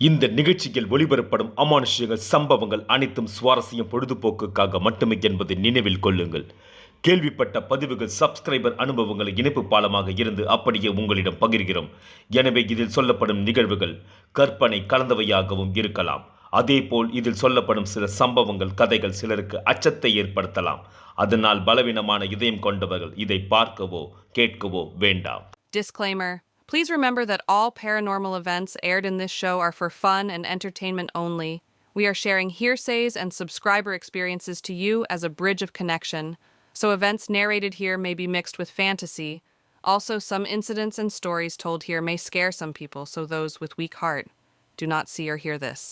இந்த நிகழ்ச்சியில் ஒளிபரப்படும் அமானுஷ்யங்கள் சம்பவங்கள் அனைத்தும் சுவாரஸ்யம் பொழுதுபோக்குக்காக மட்டுமே என்பதை நினைவில் கொள்ளுங்கள். கேள்விப்பட்ட பதிவுகள் சப்ஸ்கிரைபர் அனுபவங்களை இணைப்பு பாலமாக இருந்து அப்படியே உங்களிடம் பகிர்கிறோம். எனவே இதில் சொல்லப்படும் நிகழ்வுகள் கற்பனை கலந்தவையாகவும் இருக்கலாம். அதேபோல் இதில் சொல்லப்படும் சில சம்பவங்கள் கதைகள் சிலருக்கு அச்சத்தை ஏற்படுத்தலாம். அதனால் பலவீனமான இதயம் கொண்டவர்கள் இதை பார்க்கவோ கேட்கவோ வேண்டாம். Disclaimer. Please remember that all paranormal events aired in this show are for fun and entertainment only. We are sharing hearsays and subscriber experiences to you as a bridge of connection, so events narrated here may be mixed with fantasy. Also, some incidents and stories told here may scare some people, so those with weak heart do not see or hear this.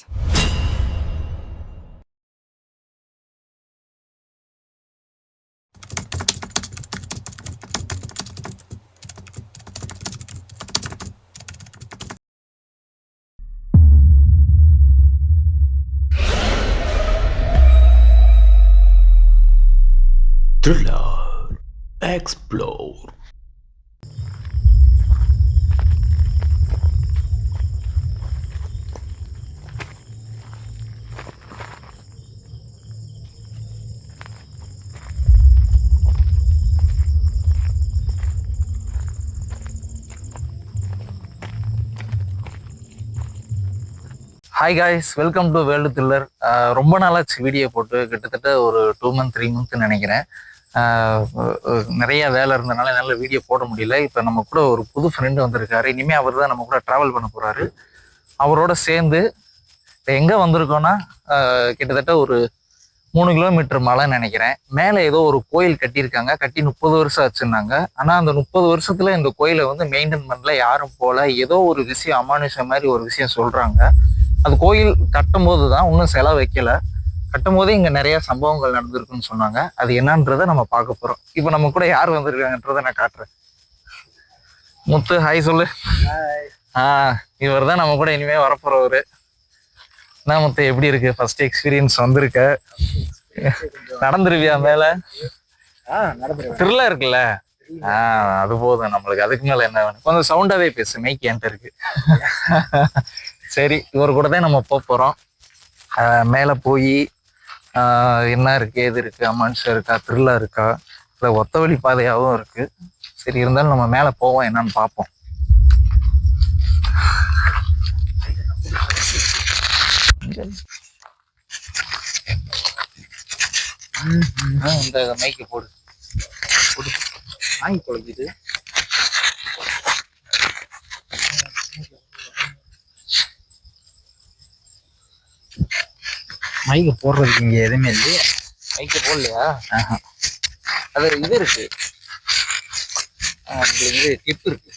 Thriller Explore. Hi guys, welcome to world thriller. ரொம்ப நாளாச்சு video போட்டு, கிட்டத்தட்ட ஒரு 2 month 3 month நினைக்கிறேன். நிறைய வேலை இருந்தனால என்னால் வீடியோ போட முடியல. இப்போ நம்ம கூட ஒரு புது ஃப்ரெண்டு வந்திருக்காரு. இனிமேல் அவர் தான் நம்ம கூட ட்ராவல் பண்ண போகிறாரு. அவரோட சேர்ந்து இப்போ எங்கே வந்திருக்கோன்னா, கிட்டத்தட்ட ஒரு 3 கிலோமீட்டர் மலைன்னு நினைக்கிறேன். மேலே ஏதோ ஒரு கோயில் கட்டியிருக்காங்க. கட்டி 30 வருஷம் ஆச்சுன்னாங்க. ஆனால் அந்த 30 வருஷத்தில் இந்த கோயிலை வந்து மெயின்டைன் பண்ணல, யாரும் போல. ஏதோ ஒரு விஷயம் அமானுஷம் மாதிரி ஒரு விஷயம் சொல்கிறாங்க. அது கோயில் கட்டும் போது தான், இன்னும் செலவு வைக்கல, கட்டும் போதே இங்கே நிறைய சம்பவங்கள் நடந்திருக்குன்னு சொன்னாங்க. அது என்னன்றதை நம்ம பார்க்க போகிறோம். இப்போ நம்ம கூட யார் வந்திருக்காங்கன்றதை நான் காட்டுறேன். முத்து, ஹாய் சொல்லு. இவர் தான் நம்ம கூட இனிமேல் வரப்போறவரு. என்ன முத்து, எப்படி இருக்கு? ஃபர்ஸ்ட் எக்ஸ்பீரியன்ஸ் வந்திருக்க, நடந்துருவியா மேல? த்ரில்லா இருக்குல்ல? அது போதும் நம்மளுக்கு. அதுக்கு மேல என்ன வேணும்? கொஞ்சம் சவுண்டாவே பேசு, மைக் என்கிட்ட இருக்கு. சரி, இவர் கூட தான் நம்ம போகிறோம். மேலே போய் என்ன இருக்குது, எது இருக்குது, அமானுஷம் இருக்கா, த்ரில்லாக இருக்கா, இல்லை ஒத்த வழி பாதையாகவும் இருக்குது. சரி, இருந்தாலும் நம்ம மேலே போவோம், என்னன்னு பார்ப்போம். இந்த மைக்கு போடு வாங்கி குழஞ்சிட்டு. மைக்கு போடுறதுக்கு இங்கே எதுவுமே இல்லையே. மைக்கு போடலையா? அது இது இருக்கு, இது கிளிப் இருக்கு.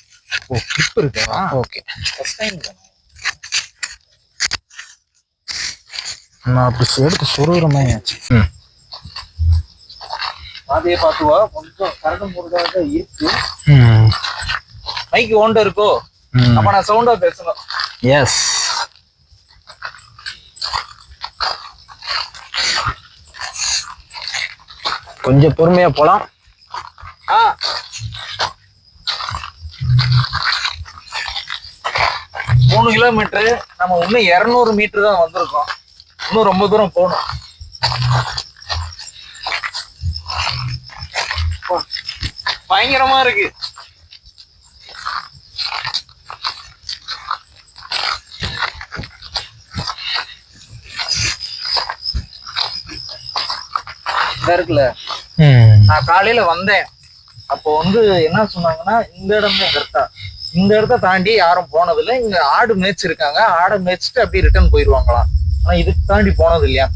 ஓ, கிளிப் இருக்கு. ஓகே, ஃபர்ஸ்ட் டைம் நான் அப்படி எடுத்து சொருகிற மாதிரி ஆச்சு. அதே பார்த்துவா, கொஞ்சம் கரண்ட் முருகாக தான் இருக்கு. மைக்கு ஓண்ட இருக்கோ, அப்ப நான் சவுண்டா பேசணும். எஸ், கொஞ்சம் பொறுமையா போலாம். 3 கிலோமீட்டரு, நம்ம இன்னும் 200 மீட்டர் தான் வந்திருக்கோம். இன்னும் ரொம்ப தூரம் போகணும். பயங்கரமா இருக்கு. இருக்குல்ல, நான் காலையில வந்தேன். அப்போ வந்து என்ன சொன்னாங்கன்னா, இந்த இடம் தான் கரெக்டா, இந்த இடத்த தாண்டி யாரும் போனதில்லை. இங்க ஆடு மேய்ச்சிருக்காங்க, ஆடை மேய்ச்சிட்டு அப்படியே ரிட்டர்ன் போயிடுவாங்களாம். ஆனா இதுக்கு தாண்டி போனது இல்லையா?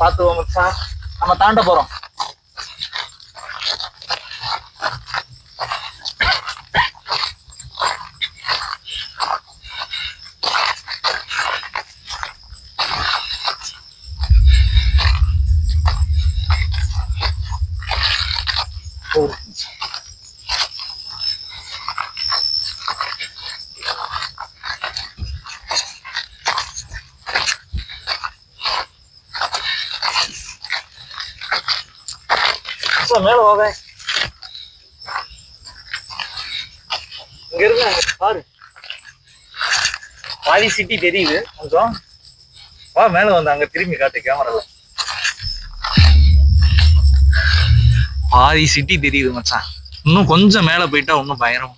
பாத்துவோம் சார், நம்ம தாண்ட போறோம். மேல போக இங்க இருக்கு, பாரு. பாதி சிட்டி தெரியுது கொஞ்சம். வா மேல வந்து அங்க திரும்பி காட்டு கேமரால. பாதி சிட்டி தெரியுது மச்சான். இன்னும் கொஞ்சம் மேல போயிட்டா இன்னும் பயங்கரம்.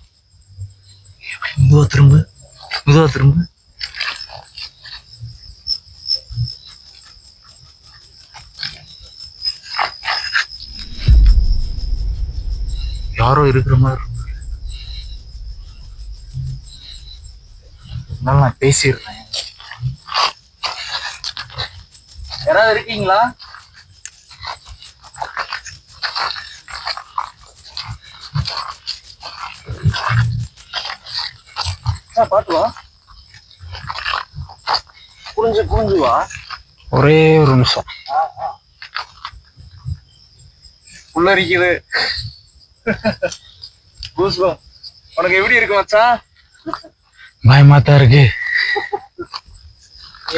மெதுவா திரும்ப, மெதுவா திரும்ப. யாரோ இருக்கிற மாதிரி நான் பேசிடுறேன். யாராவது இருக்கீங்களா? பாட்டுவா புரிஞ்சு வா. ஒரே ஒரு நிமிஷம். உள்ளரிக்குது. உனக்கு எப்படி இருக்கு மச்சான்? பயமாத்தான் இருக்கு.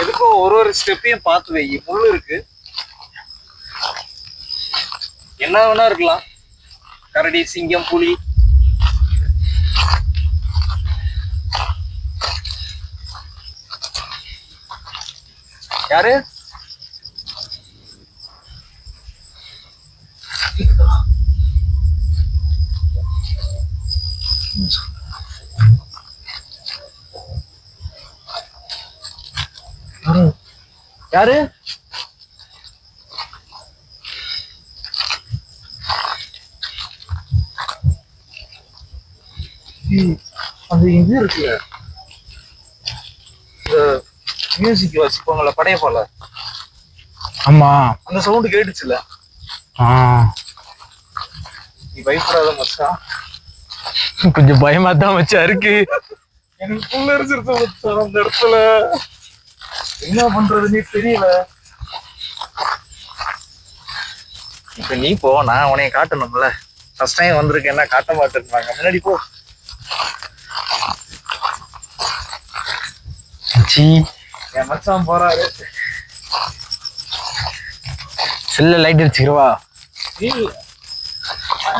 எதுக்கோ ஒரு ஸ்டெப்பையும் பார்த்து வை. முள்ளு இருக்கு, என்ன வேணா இருக்கலாம். கரடி, சிங்கம், புலி. யாரு? யாரு? அது இது இருக்குல்ல, இந்த மியூசிக் வச்சுக்கோங்கள, படைய போல. ஆமா, அந்த சவுண்ட் கேட்டுச்சுல. நீ பயப்படாத மச்சான். கொஞ்சம் பயமா தான் மச்சா இருக்கு. எனக்கு புள்ள அரிச்சிருச்சு மச்சான் அந்த இடத்துல. என்ன பண்றதுன்னே தெரியல. இப்ப நீ போ, நான் உனைய காட்டணும்ல. ஃபர்ஸ்ட் டைம் வந்திருக்கேன், என்ன காட்ட மாட்டேன்றாங்க. முன்னாடி போ. என் மச்சான் போறாரு. செல்ல லைட் அடிச்சுக்கிறவா?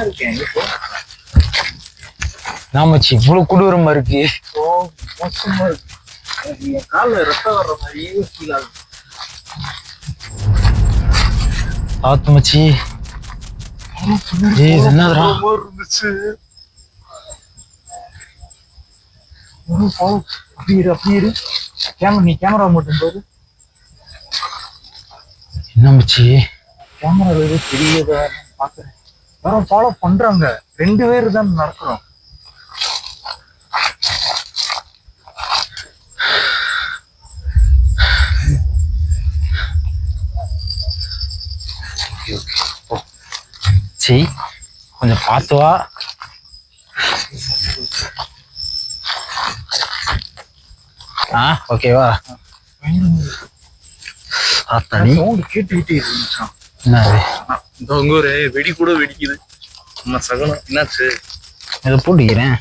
இருக்கேன். நாமச்சி இவ்வளவு கொடூரமா இருக்கு. மோசமா இருக்கு. என் கால ரத்தம் வர்ற மாதிரியே ஃபீல் ஆகுது. ஆத்து மச்சி என்னதுடா இருந்துச்சு. அப்படி இரு. நீ கேமரா மட்டும் போது. என்ன மச்சி கேமரா தெரியதா பாக்குறேன். யாரும் ஃபாலோ பண்றாங்க. 2 பேர் தான் நடக்கிறோம். சரி கொஞ்சம் பார்த்து வா. ஓகேவா? கேட்டுக்கிட்டே இருந்துச்சான். என்ன ஒரு வெடி கூட வெடிக்குது. நம்ம சகனம் என்னாச்சு? இதை போட்டுக்கிறேன்.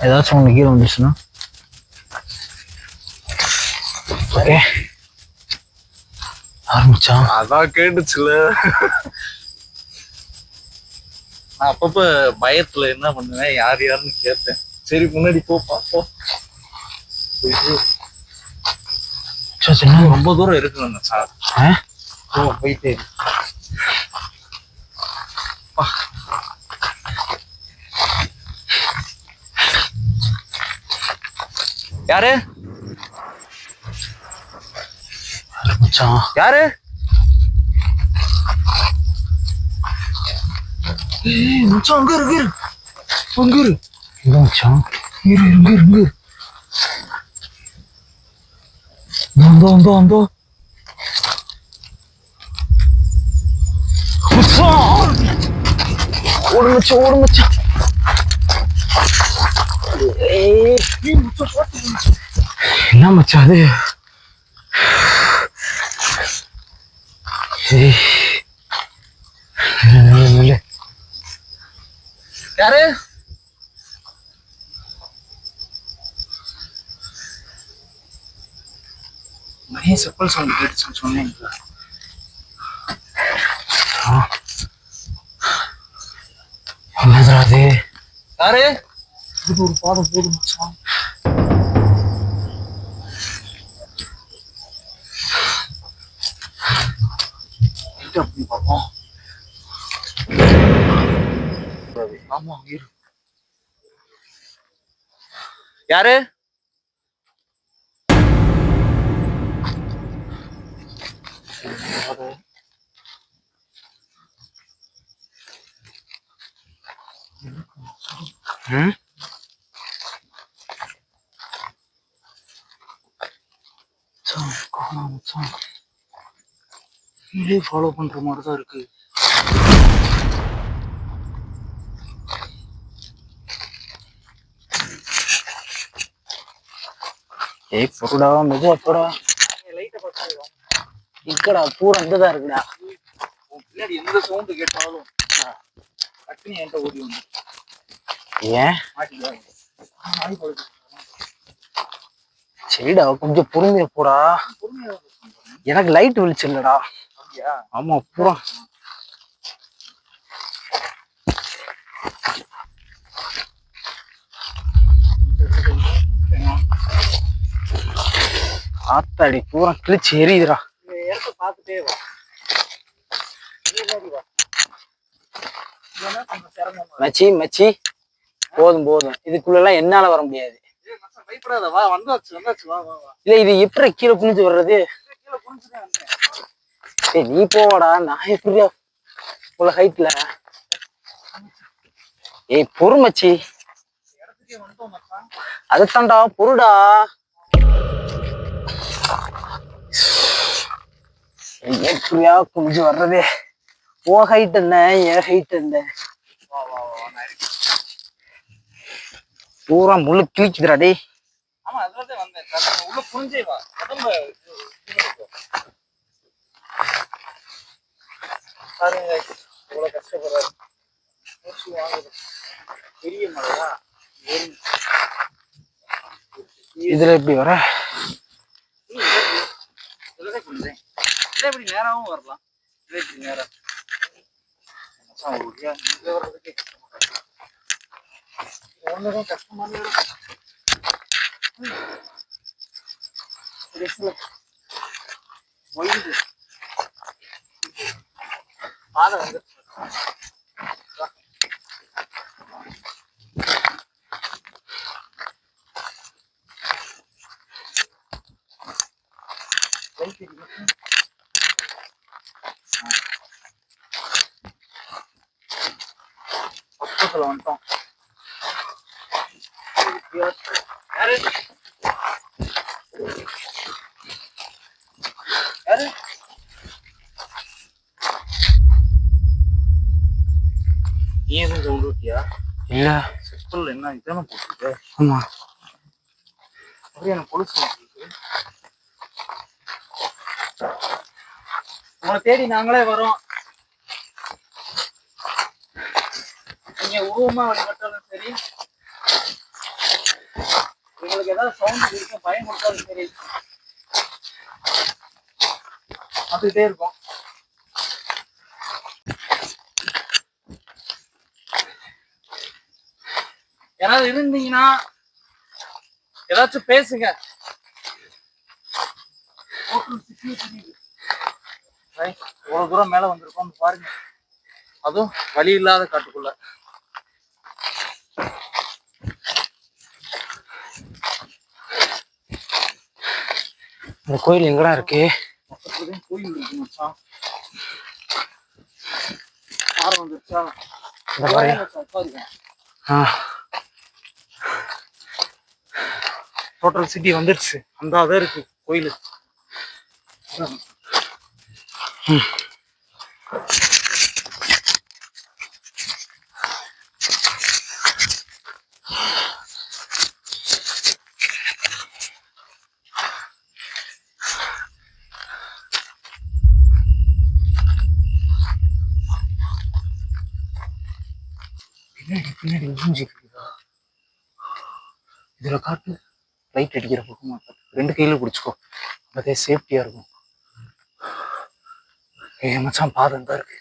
ஏதாச்சும் ஒன்று கீழே வந்துச்சுன்னா ஓகே. ஆரம்பிச்சான். அதான் கேட்டுச்சுல. நான் அப்பப்ப பயத்துல என்ன பண்ணுவேன், யாருன்னு கேட்டேன். சரி முன்னாடி போ பாப்போம். ரொம்ப தூரம் இருக்குங்க சார். போயிட்டே யாரு? யாரு? அங்க இருக்கு. அங்க இரு. இரு. வந்தோ. ஓடு மச்சான். என்ன மச்சான் அது? யாரு? நிறைய செப்பல் சவுண்ட் கேட்டுச்சுன்னு சொன்னேன். என்னது? யாரு? இது ஒரு பாதை போதும் மச்சான். லைட் ஆஃப் பண்ணி பார்ப்போம். ஆமா இரு. யாரு? ஃபாலோ பண்ற மாதிரி தான் இருக்கு. ஏய் பொருடா மெதுவா போடா. லைட்டை பார்த்து இக்கடா பூரா இங்கதான் இருக்குடா. பின்னாடி எந்த சவுண்டு கேட்டாலும் டக்குனு என்கிட்ட ஓடி வந்து. ஏன் சரிடா கொஞ்சம் பொறுமையா போடா. எனக்கு லைட் வெளிச்சு இல்லடா. ஆமா பூரா ஆத்தாடி பூரா கிழிச்சு எரியுதுடா. பார்த்துட்டே வா. மச்சி மச்சி போதும் போதும், இதுக்குள்ளெல்லாம் என்னால வர முடியாது. இல்ல இது எப்படி கீழே குனிஞ்சு வர்றது? நீ போவாடா, நான் எப்படியா உள்ள ஹைட்ல. ஏய் பொறு மச்சி, அதுதான்டா பொருடா. எப்படியா குனிஞ்சு வர்றது? ஓ ஹைட் என்ன என் ஹைட் என்ன? பூரா முழு கிழிக்குதுடா டேய். ஆமா அதுலதான் வந்தேன். உள்ள புரிஞ்சே வா. உடம்ப பாருங்க இவ்வளவு கஷ்டப்படுறாரு. பெரிய மழையா இதுல எப்படி வர? இப்படி நேராவும் வரலாம். நேரம் ஒன்னும் கஷ்டமான பாதை வந்து பக்கத்துல வந்துட்டோம். யாரு யாரு நீ எதுவும் சவுண்ட் விட்டியா? இல்ல செப்பல் என்ன இதான போட்டுருக்கு? ஆமா அப்படியே எனக்கு பொலிசு உங்களை தேடி நாங்களே வரோம். நீங்க உருவமா வழிபட்டாலும் சரி, உங்களுக்கு ஏதாவது சவுண்ட் இருக்கும் பயம் கொடுத்தாலும் சரி, பார்த்துக்கிட்டே இருக்கும். யாராவது இருந்தீங்கன்னா ஏதாச்சும் பேசுங்க. இவ்வளவு தூரம் மேல வந்திருக்கோம் பாருங்க, அதுவும் வழி இல்லாத காட்டுக்குள்ள. இந்த கோயில் எங்கடா இருக்கு? கோயில் இருக்கு மச்சான். யாரும் வந்துருச்சா? டோட்டல் சிட்டி வந்துருச்சு. அந்த அதான் இருக்கு கோயில். பின்னாடி ஊஞ்சிக்குதா? இதுல காட்டு லைட் அடிக்கிற பக்கமா ரெண்டு கையில பிடிச்சிக்கோ, அதே சேஃப்டியா இருக்கும். ஏ மச்சான் பாதம் தான் இருக்கு.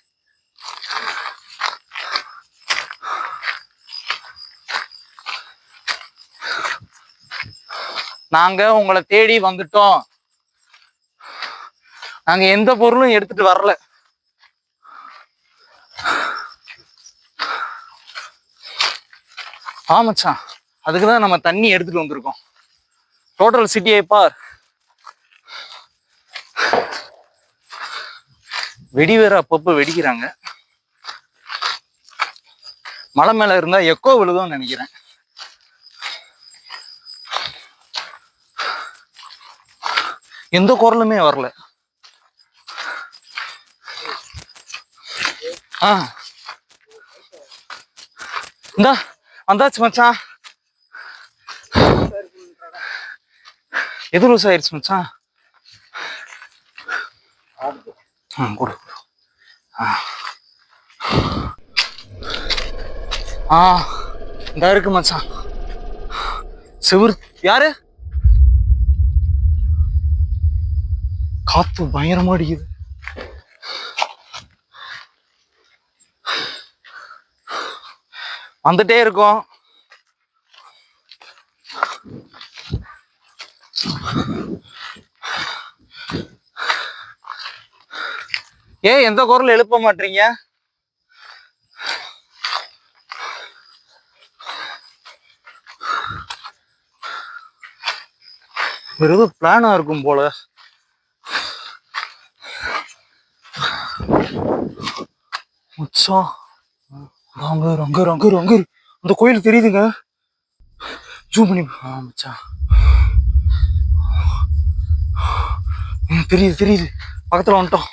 நாங்க உங்களை தேடி வந்துட்டோம். நாங்க எந்த பொருளும் எடுத்துட்டு வரல. மச்சான், அதுக்குதான் நம்ம தண்ணி எடுத்துட்டு வந்திருக்கோம். டோட்டல் சிட்டியை பார். வெடி வேற அப்பப்போ வெடிக்கிறாங்க. மலை மேல இருந்தா எக்கோ விழுதும்னு நினைக்கிறேன். எந்த குரலுமே வரல. இந்தா வந்தாச்சு மச்சான். எது லூஸ் ஆயிடுச்சு மச்சான்? கொடு. இந்த இருக்கு மச்சான். சிவர் யாரு? காத்து பயங்கரமா அடிக்குது. வந்துட்டே இருக்கோம். எந்த குரல் எழுப்ப மாட்டீங்க? ஏதோ பிளானா இருக்கும் போல. மச்சான், அங்க அந்த கோயில் தெரியுதுங்க. ஜூம் பண்ணி. மச்சான் தெரியுது. பக்கத்துல வந்துட்டோம்.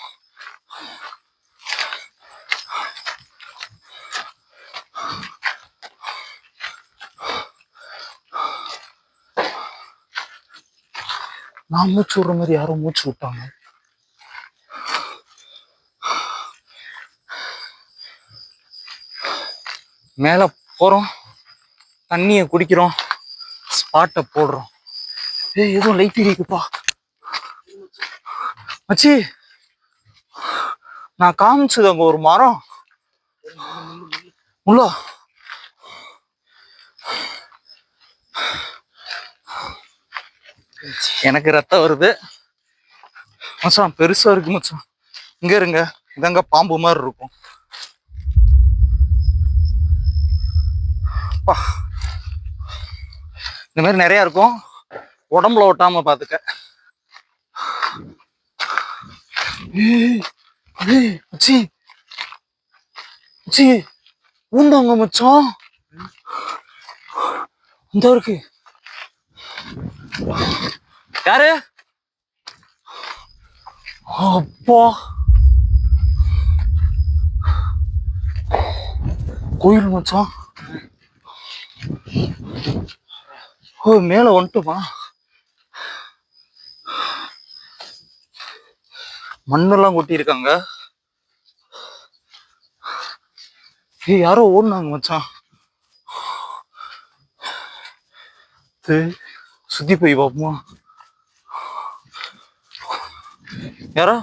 நான் மூச்சு விடுற மாதிரி யாரோ மூச்சு விட்டாங்க. மேல போறோம், தண்ணிய குடிக்கிறோம், ஸ்பாட்டை போடுறோம். ஏதோ லைட் இருக்குப்பா மச்சி. நான் காமிச்சது அங்க ஒரு மரம் உள்ள. எனக்கு ரத்தம் வருது மச்சான். பெருசா இருக்கு மச்சான். இங்க இருங்க, இதங்க பாம்பு மாதிரி இருக்கும். இந்த மாதிரி நிறைய இருக்கும். உடம்புல ஒட்டாம பாத்துக்க. ஊண்டாங்க மச்சான். இந்த இருக்கு. யாரு? அப்பா, கோயில் மச்சான். மேல வந்துட்டுமா? மண்ணெல்லாம் கொட்டி இருக்காங்க. யாரோ ஓடுனாங்க மச்சான். சுத்தி போய் பாப்போமா? யாரா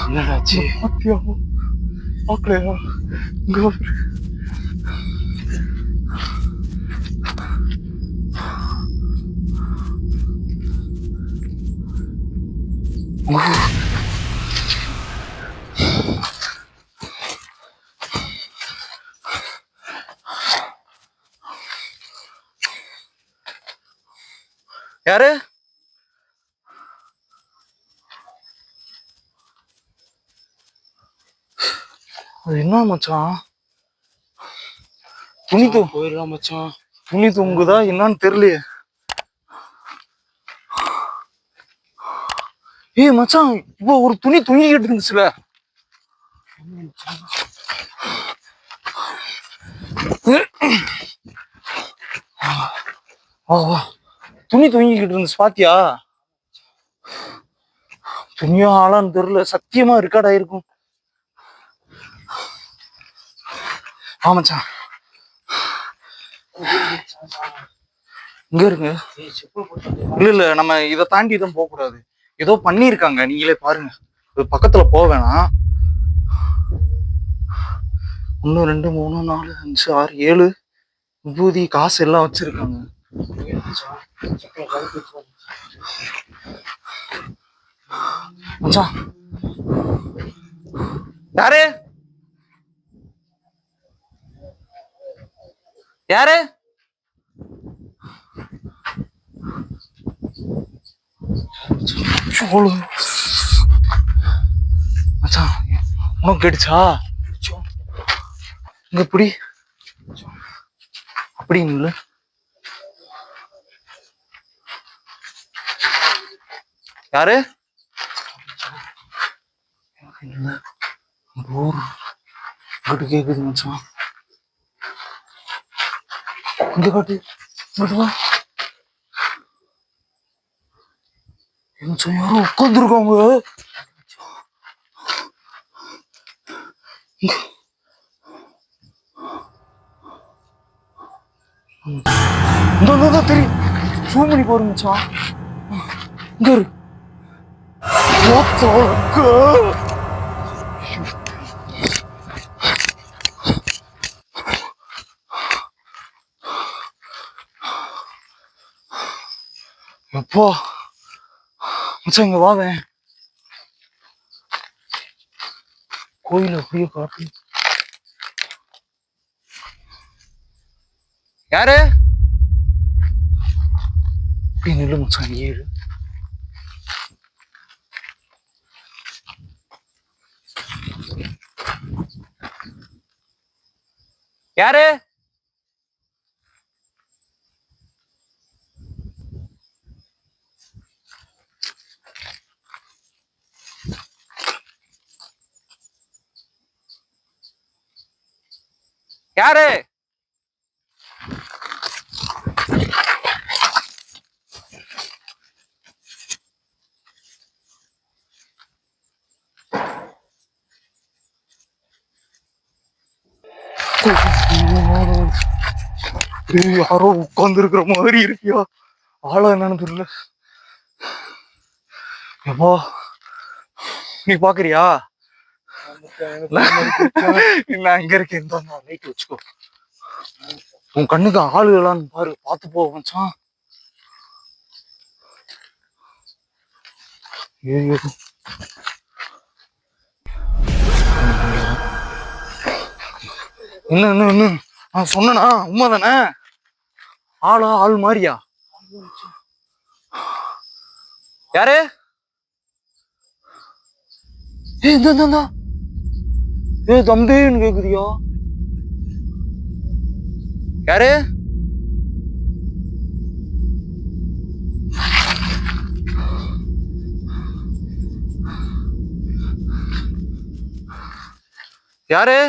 என்னடாச்சு? பாக்கலையா? யாரு? அது என்ன மச்சான்? துணி போயிடலாம் மச்சான். துணி தூங்குதா என்னன்னு தெரியலையே. மச்சான், இப்போ ஒரு துணி தூங்கிக்கிட்டு இருந்துச்சுல. துணி தூங்கிக்கிட்டு இருந்துச்சு பாத்தியா? துணியா ஆளான்னு தெரியல. சத்தியமா ரெக்கார்ட் ஆயிருக்கும். மச்சான் இங்க இருங்க. இல்ல நம்ம இதை தாண்டி தான் போக கூடாது. ஏதோ பண்ணிருக்காங்க, நீங்களே பாருங்க. பக்கத்துல போக வேணாம். 1 2 3 4 5 6 7 விபூதி காசு எல்லாம் வச்சிருக்காங்க. மச்சான் யாரு? யாரு? சோளு. மச்சான் உனக்கு கேட்டுச்சா? இங்க எப்படி அப்படி இல்லை. யாரு? ஊர் இங்கிட்டு கேக்குது மச்சான். இங்க காட்டு, இங்கிட்டு வா. மச்சான் யாரோ உட்காந்துருக்காங்க. இந்த தெரியும், ஜூம் பண்ணி பாருங்க மச்சான். இங்க இரு. எப்பா மச்சான் இங்க வாவேன். கோயில் அப்படியே காட்டு. யாரு? அப்படி நில்லு மச்சான், ஏறு. யாரு? யாரு? யாரோ உட்கார்ந்து இருக்கிற மாதிரி இருக்கியா? ஆளா என்னன்னு தெரியல. எப்பா நீ பாக்குறியா? நான் அங்க இருக்கேன், லைட் வச்சுக்கோ. உன் கண்ணுக்கு ஆளுகளான்னு பாரு, பார்த்து போ மச்சான். ஐயோ என்ன நான் சொன்னா உண்மைதானே? ஆளா ஆள் மாதிரியா? யாரு? இந்த தம்பின்னு கேக்குதியா? யாரு? யாரு?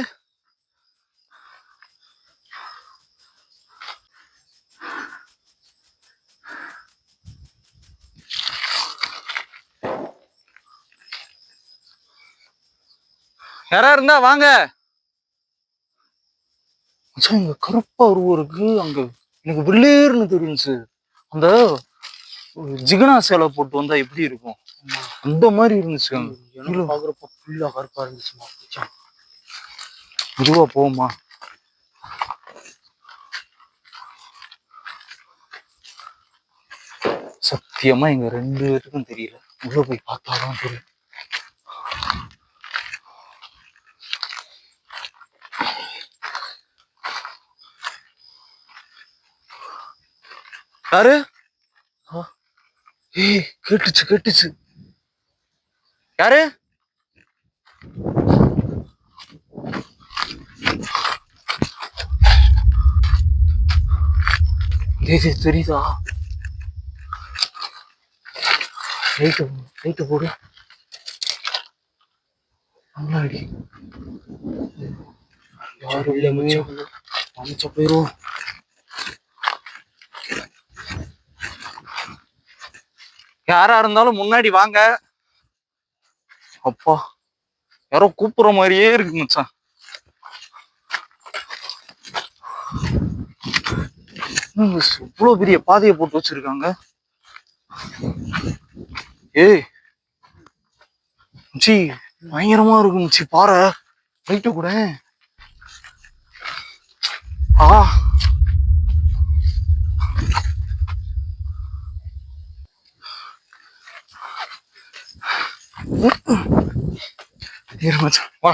யாரா இருந்தா வாங்க. இங்க கருப்பா உருவம் இருக்கு. அங்க எனக்கு வெள்ளேர்னு தெரிஞ்சு அந்த ஜிகனா சேலை போட்டு வந்தா எப்படி இருக்கும் அந்த மாதிரி இருந்துச்சு. பாக்குறப்ப ஃபுல்லா கருப்பா இருந்துச்சுமா. இதுவா போமா? சத்தியமா எங்க 2 பேருக்கும் தெரியல. உள்ள போய் பார்த்தாதான் தெரியும். யாரு? ஏய் கேட்டுச்சு. யாரு? தெரியுதா? லைட்டு போடு. நல்லா அடி. யாரு அமைச்ச போயிரும். யாரா இருந்தாலும் முன்னாடி வாங்க. அப்பா யாரோ கூப்பிடுற மாதிரியே இருக்கு மச்சான். இவ்வளவு பெரிய பாதையை போட்டு வச்சிருக்காங்க. ஏய் முச்சி பயங்கரமா இருக்கு முச்சி, பாரு லைட்டு கூட. மச்சான் வா.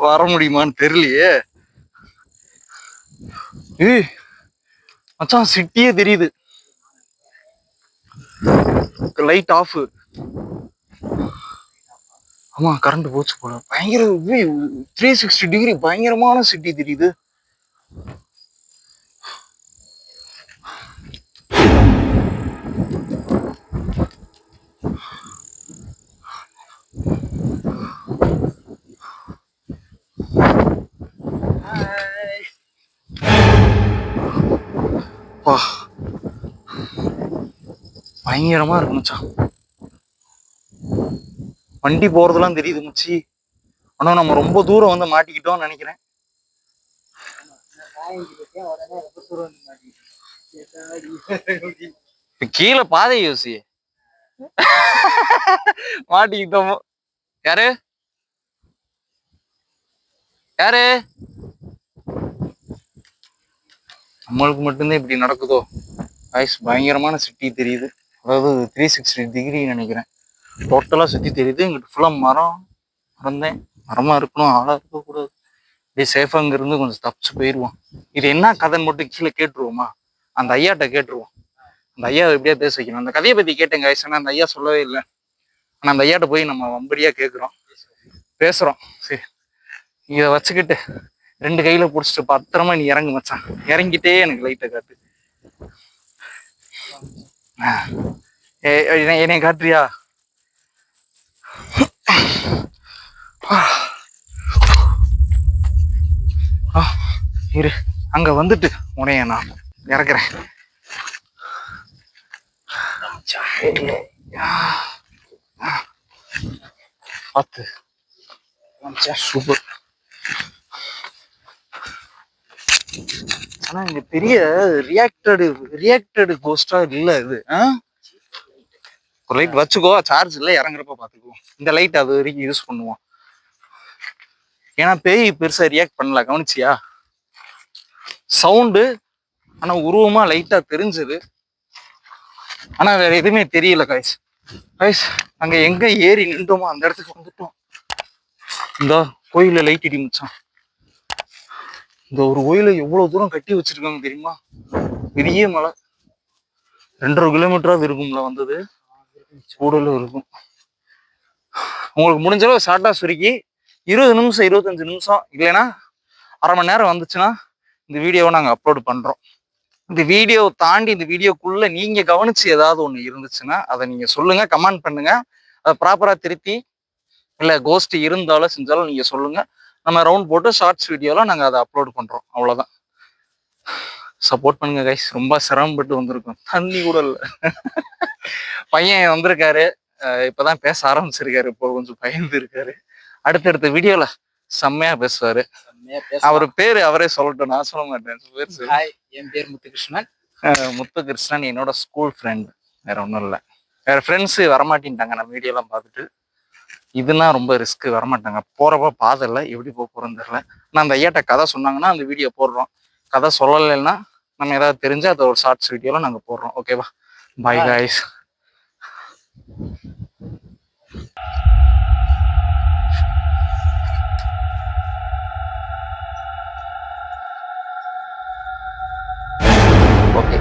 வர முடியுமான்னு தெரியலையே. ஏய் மச்சான், சிட்டியே தெரியுது. Light off. ஆமா, கரண்ட் போச்சு போல. பயங்கர 360 டிகிரி பயங்கரமான சிட்டி தெரியுது. பயங்கரமா இருக்கு மச்சான். வண்டி போறதெல்லாம் தெரியுது மச்சி. ஆனா நம்ம ரொம்ப தூரம் வந்து மாட்டிக்கிட்டோம்னு நினைக்கிறேன். கீழே பாதை யோசி. மாட்டிக்கிட்டோமோ. யாரு யாரு? நம்மளுக்கு மட்டும்தான் இப்படி நடக்குதோ? ஐஸ் பயங்கரமான சிட்டி தெரியுது. அதாவது 360 டிகிரி நினைக்கிறேன். டோட்டலா சுத்தி தெரியுது. இங்கிட்டு ஃபுல்லா மரம். மரமா இருக்கணும், ஆளா இருக்கக்கூடாது. அப்படியே சேஃபா இங்க இருந்து கொஞ்சம் தப்பிச்சு போயிடுவோம். இது என்ன கதைன்னு மட்டும் கீழே கேட்டுருவோமா? அந்த ஐயாட்ட கேட்டுருவோம். அந்த ஐயா எப்படியா பேச வைக்கணும். அந்த கதையை பத்தி கேட்டேங்க ஐஸ். ஆனா அந்த ஐயா சொல்லவே இல்லை. ஆனா அந்த ஐயாட்ட போய் நம்ம வம்படியா கேட்குறோம், பேசுறோம். சரி, இதை வச்சுக்கிட்டு 2 கையில பிடிச்சிட்டு பத்திரமா நீ இறங்கு மச்சான். இறங்கிட்டே எனக்கு லைட்டை காட்டு. என்னை காட்டுறியா? இரு, அங்க வந்துட்டு உனைய நான் இறக்குறேன். பார்த்து. சூப்பர். ஆனா இங்க பெரிய ரியாக்டடு கோஸ்டா இல்ல இது. ஒரு லைட் வச்சுக்கோ, சார்ஜ் இல்லை, இறங்குறப்ப பாத்துக்குவோம். இந்த லைட் அது வரைக்கும் யூஸ் பண்ணுவோம். ஏன்னா பேய் பெருசா ரியாக்ட் பண்ணல, கவனிச்சியா? சவுண்டு ஆனா உருவமா லைட்டா தெரிஞ்சது. ஆனா வேற எதுவுமே தெரியல கைஸ். அங்க எங்க ஏறி நின்றோமோ அந்த இடத்துக்கு வந்துட்டோம். இந்த கோயில லைட் இடி மிச்சான். இந்த ஒரு கோயில எவ்வளவு தூரம் கட்டி வச்சிருக்காங்க தெரியுமா? பெரிய மலை. 2.5 கிலோமீட்டராவது இருக்கும்ல வந்தது. கூடலும் இருக்கும். உங்களுக்கு முடிஞ்சளவு ஷார்ட்டா சுருக்கி 20 நிமிஷம் 25 நிமிஷம் இல்லைன்னா அரை மணி நேரம் வந்துச்சுன்னா இந்த வீடியோவை நாங்கள் அப்லோட் பண்றோம். இந்த வீடியோவை தாண்டி இந்த வீடியோக்குள்ள நீங்க கவனிச்சு ஏதாவது ஒன்று இருந்துச்சுன்னா அதை நீங்க சொல்லுங்க, கமெண்ட் பண்ணுங்க. அதை ப்ராப்பரா திருத்தி இல்லை கோஸ்ட் இருந்தாலும் செஞ்சாலும் நீங்க சொல்லுங்க. நம்ம ரவுண்ட் போட்டு ஷார்ட்ஸ் வீடியோலாம் நாங்கள் அதை அப்லோட் பண்றோம். அவ்வளோதான். சப்போர்ட் பண்ணுங்க கைஸ். ரொம்ப சிரமப்பட்டு வந்திருக்கோம். தண்ணி கூட இல்லை. பையன் வந்திருக்காரு, இப்பதான் பேச ஆரம்பிச்சிருக்காரு. இப்போ கொஞ்சம் பயந்து இருக்காரு. அடுத்தடுத்த வீடியோல செம்மையா பேசுவாரு. அவர் பேரு அவரே சொல்லட்டும், நான் சொல்ல மாட்டேன். என் பேர் முத்துகிருஷ்ணன். முத்துகிருஷ்ணன் என்னோட ஸ்கூல் ஃப்ரெண்ட். வேற ஒன்றும் இல்லை. வேற ஃப்ரெண்ட்ஸு வரமாட்டேன்ட்டாங்க நம்ம வீடியோலாம் பார்த்துட்டு. இதுனா ரொம்ப ரிஸ்க், வரமாட்டாங்க. போறப்ப பாதை இல்லை, எப்படி போக போறோன்னு தெரியல. நான் அந்த ஐயாட்ட கதை சொன்னாங்கன்னா அந்த வீடியோ போடுறோம். கதை சொல்லலைன்னா நம்ம ஏதாவது தெரிஞ்சு அதை ஒரு ஷார்ட்ஸ் வீடியோலாம் நாங்கள் போடுறோம். ஓகேவா? By guys. ஓகே.